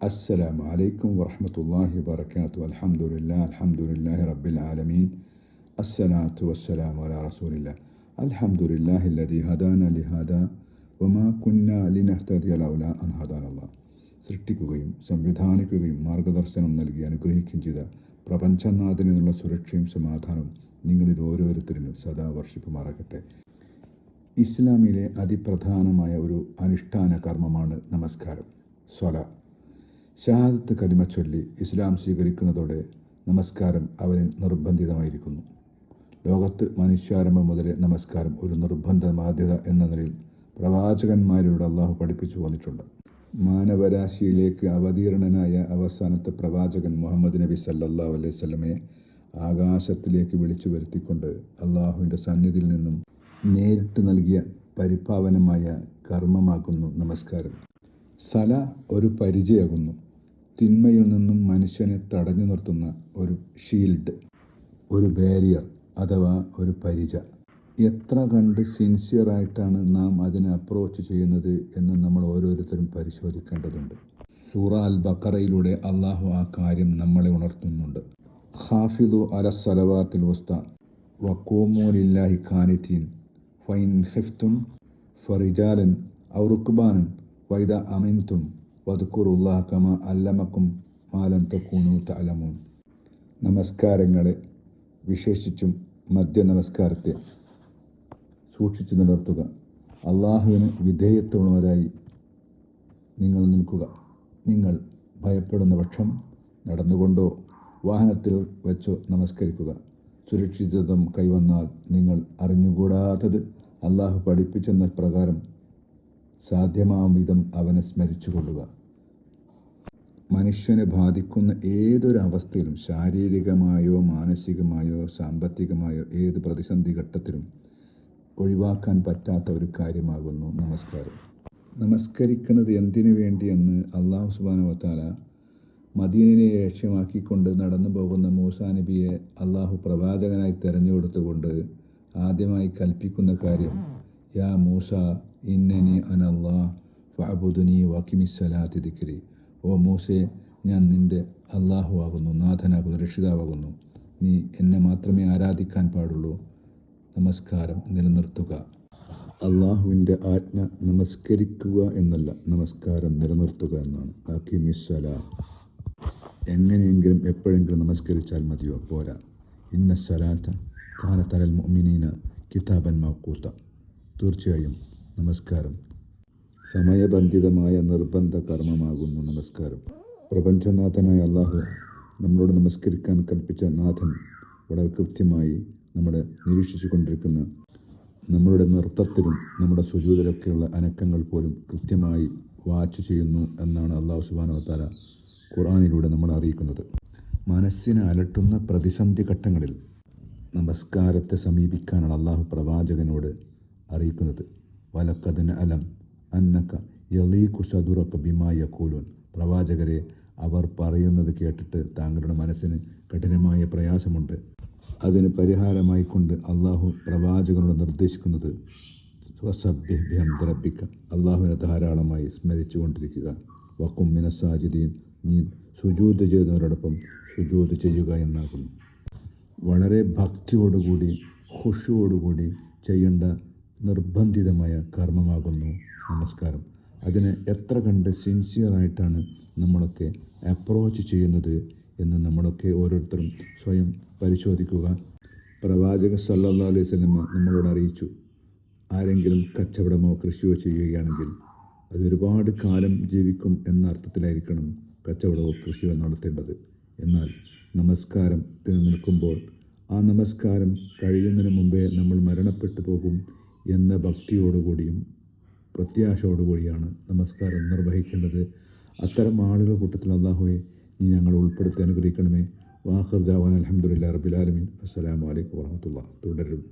السلام عليكم ورحمة الله وبركاته. الحمد لله رب العالمين. الصلاة والسلام على رسول الله. الحمد لله الذي هدانا لهذا وما كنا لنهتدي لولا أن هدانا الله. സൃഷ്ടിക്കുകയും സംവിധാനിക്കുകയും മാർഗദർശനം നൽകി അനുഗ്രഹിക്കുകയും ചെയ്ത പ്രപഞ്ചനാഥനിലുള്ള സുരക്ഷയും സമാധാനവും നിങ്ങളിൽ ഓരോരുത്തരിലും സദാ വർഷിപ്പുമാറാകട്ടെ. ഇസ്ലാമിലെ അതിപ്രധാനമായ ഒരു അനുഷ്ഠാന കർമ്മമാണ് നമസ്കാരം, സ്വല. ഷഹാദത്ത് കലിമ ചൊല്ലി ഇസ്ലാം സ്വീകരിക്കുന്നതോടെ നമസ്കാരം അവനിൽ നിർബന്ധിതമായിരിക്കുന്നു. ലോകത്ത് മനുഷ്യാരംഭം മുതലേ നമസ്കാരം ഒരു നിർബന്ധ ബാധ്യത എന്ന നിലയിൽ പ്രവാചകന്മാരിലൂടെ അള്ളാഹു പഠിപ്പിച്ചു വന്നിട്ടുണ്ട്. മാനവരാശിയിലേക്ക് അവതീർണനായ അവസാനത്തെ പ്രവാചകൻ മുഹമ്മദ് നബി സല്ലല്ലാഹു അലൈഹി വസല്ലമയെ ആകാശത്തിലേക്ക് വിളിച്ചു വരുത്തിക്കൊണ്ട് അള്ളാഹുവിൻ്റെ സന്നിധിയിൽ നിന്നും നേരിട്ട് നൽകിയ പരിപാവനമായ കർമ്മമാകുന്നു നമസ്കാരം. സല ഒരു പരിചയാകുന്നു, തിന്മയിൽ നിന്നും മനുഷ്യനെ തടഞ്ഞു നിർത്തുന്ന ഒരു ഷീൽഡ്, ഒരു ബാരിയർ അഥവാ ഒരു പരിച. എത്ര കണ്ട് സിൻസിയറായിട്ടാണ് നാം അതിനെ അപ്രോച്ച് ചെയ്യുന്നത് എന്ന് നമ്മൾ ഓരോരുത്തരും പരിശോധിക്കേണ്ടതുണ്ട്. സൂറ അൽ ബഖറയിലൂടെ അള്ളാഹു ആ കാര്യം നമ്മളെ ഉണർത്തുന്നുണ്ട്. ഹാഫിദു അല സലവാത്തിൽ വസ്ത വഖൂമു ലില്ലാഹി ഖാനിതീൻ ഫൈൻ ഖിഫ്തും ഫറിജാലൻ ഔ റുക്ബാനൻ വൈദ അമിൻതും വദ്കുറുല്ലാഹ കമാ അല്ലമക്കും മാ ലം തകൂനു തഅലമൂൻ. നമസ്കാരങ്ങളെ, വിശേഷിച്ചും മധ്യ നമസ്കാരത്തെ സൂക്ഷിച്ചു നിലർത്തുക. അള്ളാഹുവിന് വിധേയത്വമുള്ളവരായി നിങ്ങൾ നിൽക്കുക. നിങ്ങൾ ഭയപ്പെടുന്ന പക്ഷം നടന്നുകൊണ്ടോ വാഹനത്തിൽ വെച്ചോ നമസ്കരിക്കുക. സുരക്ഷിതത്വം കൈവന്നാൽ നിങ്ങൾ അറിഞ്ഞുകൂടാത്തത് അള്ളാഹു പഠിപ്പിച്ചെന്ന പ്രകാരം സാധ്യമാവും വിധം അവനെ സ്മരിച്ചുകൊള്ളുക. മനുഷ്യനെ ബാധിക്കുന്ന ഏതൊരു അവസ്ഥയിലും, ശാരീരികമായോ മാനസികമായോ സാമ്പത്തികമായോ ഏത് പ്രതിസന്ധി ഘട്ടത്തിലും ഒഴിവാക്കാൻ പറ്റാത്ത ഒരു കാര്യമാകുന്നു നമസ്കാരം. നമസ്കരിക്കുന്നത് എന്തിനു വേണ്ടിയെന്ന് അള്ളാഹു സുബ്ഹാനഹു വ തആല മദീനയെ ലക്ഷ്യമാക്കിക്കൊണ്ട് നടന്നു പോകുന്ന മൂസാ നബിയെ അള്ളാഹു പ്രവാചകനായി തിരഞ്ഞെടുത്തുകൊണ്ട് ആദ്യമായി കൽപ്പിക്കുന്ന കാര്യം, യാ മൂസ ഇന്നനി അനല്ലാഹ് ഫഅബ്ദുനി വഖിമിസ്സലാത്തി ദിക്രി. ഓ മൂസേ, ഞാൻ നിൻ്റെ അള്ളാഹു ആകുന്നു, നാഥനാകുന്നു, രക്ഷിതാവാകുന്നു. നീ എന്നെ മാത്രമേ ആരാധിക്കാൻ പാടുള്ളൂ. നമസ്കാരം നിലനിർത്തുക. അള്ളാഹുവിൻ്റെ ആജ്ഞ നമസ്കരിക്കുക എന്നല്ല, നമസ്കാരം നിലനിർത്തുക എന്നാണ്. അഖിമിസ്സലാ. എങ്ങനെയെങ്കിലും എപ്പോഴെങ്കിലും നമസ്കരിച്ചാൽ മതിയോ? പോരാ. ഇന്ന സലാത്ത കാനത് അലൽ മുഅ്മിനീന കിതാബൻ മൗഖൂത. തീർച്ചയായും നമസ്കാരം സമയബന്ധിതമായ നിർബന്ധ കർമ്മമാകുന്നു നമസ്കാരം. പ്രപഞ്ചനാഥനായ അള്ളാഹു നമ്മളോട് നമസ്കരിക്കാൻ കൽപ്പിച്ച നാഥൻ വളരെ കൃത്യമായി നമ്മളെ നിരീക്ഷിച്ചു കൊണ്ടിരിക്കുന്ന, നമ്മളുടെ നൃത്തത്തിലും നമ്മുടെ സുജൂദിലൊക്കെയുള്ള അനക്കങ്ങൾ പോലും കൃത്യമായി വാച്ച് ചെയ്യുന്നു എന്നാണ് അള്ളാഹു സുബ്ഹാനഹു വ തആല ഖുർആനിലൂടെ നമ്മളെ അറിയിക്കുന്നത്. മനസ്സിനെ അലട്ടുന്ന പ്രതിസന്ധി ഘട്ടങ്ങളിൽ നമസ്കാരത്തെ സമീപിക്കാനാണ് അള്ളാഹു പ്രവാചകനോട് അറിയിക്കുന്നത്. വലഖദ് നഅലം അന്നക യളീഖു സദുറക ബിമാ യഖൂലൂൻ. പ്രവാചകരെ, അവർ പറയുന്നത് കേട്ടിട്ട് താങ്കളുടെ മനസ്സിന് കഠിനമായ പ്രയാസമുണ്ട്. അതിന് പരിഹാരമായിക്കൊണ്ട് അള്ളാഹു പ്രവാചകനോട് നിർദ്ദേശിക്കുന്നത് വസബ്ബിഹ് ബിഹംദി റബ്ബിക, അള്ളാഹുവിനെ ധാരാളമായി സ്മരിച്ചു കൊണ്ടിരിക്കുക. വഖും മിനസ് സാജിദീൻ, നീ സുജൂദ് ചെയ്യുന്നവരോടൊപ്പം സുജൂദ് ചെയ്യുക എന്നാകുന്നു. വളരെ ഭക്തിയോടുകൂടി ഖുശൂഅോടുകൂടി ചെയ്യേണ്ട നിർബന്ധിതമായ കർമ്മമാകുന്നു നമസ്കാരം. അതിനെ എത്ര കണ്ട് സിൻസിയറായിട്ടാണ് നമ്മളൊക്കെ അപ്രോച്ച് ചെയ്യുന്നത് എന്ന് നമ്മളൊക്കെ ഓരോരുത്തരും സ്വയം പരിശോധിക്കുക. പ്രവാചകൻ സല്ലല്ലാഹു അലൈഹി വസല്ലം നമ്മളോട് അറിയിച്ചു, ആരെങ്കിലും കച്ചവടമോ കൃഷിയോ ചെയ്യുകയാണെങ്കിൽ അത് ഒരുപാട് കാലം ജീവിക്കും എന്ന അർത്ഥത്തിലായിരിക്കണം കച്ചവടമോ കൃഷിയോ നടത്തേണ്ടത്. എന്നാൽ നമസ്കാരത്തിന് നിൽക്കുമ്പോൾ ആ നമസ്കാരം കഴിയുന്നതിന് മുമ്പേ നമ്മൾ മരണപ്പെട്ടു പോകും എന്ന ഭക്തിയോടുകൂടിയും പ്രത്യാശയോടുകൂടിയാണ് നമസ്കാരം നിർവഹിക്കേണ്ടത്. അത്തരം ആളുകളുടെ കൂട്ടത്തിൽ അല്ലാഹുവേ, നീ ഞങ്ങൾ ഉൾപ്പെടുത്തി അനുഗ്രഹിക്കണമേ. വാഖിർ ദഅവാനാ അൽഹംദുലില്ലാഹി റബ്ബിൽ ആലമീൻ. അസ്സലാമു അലൈക്കും വറഹ്മത്തുള്ളാഹി. തുടരും.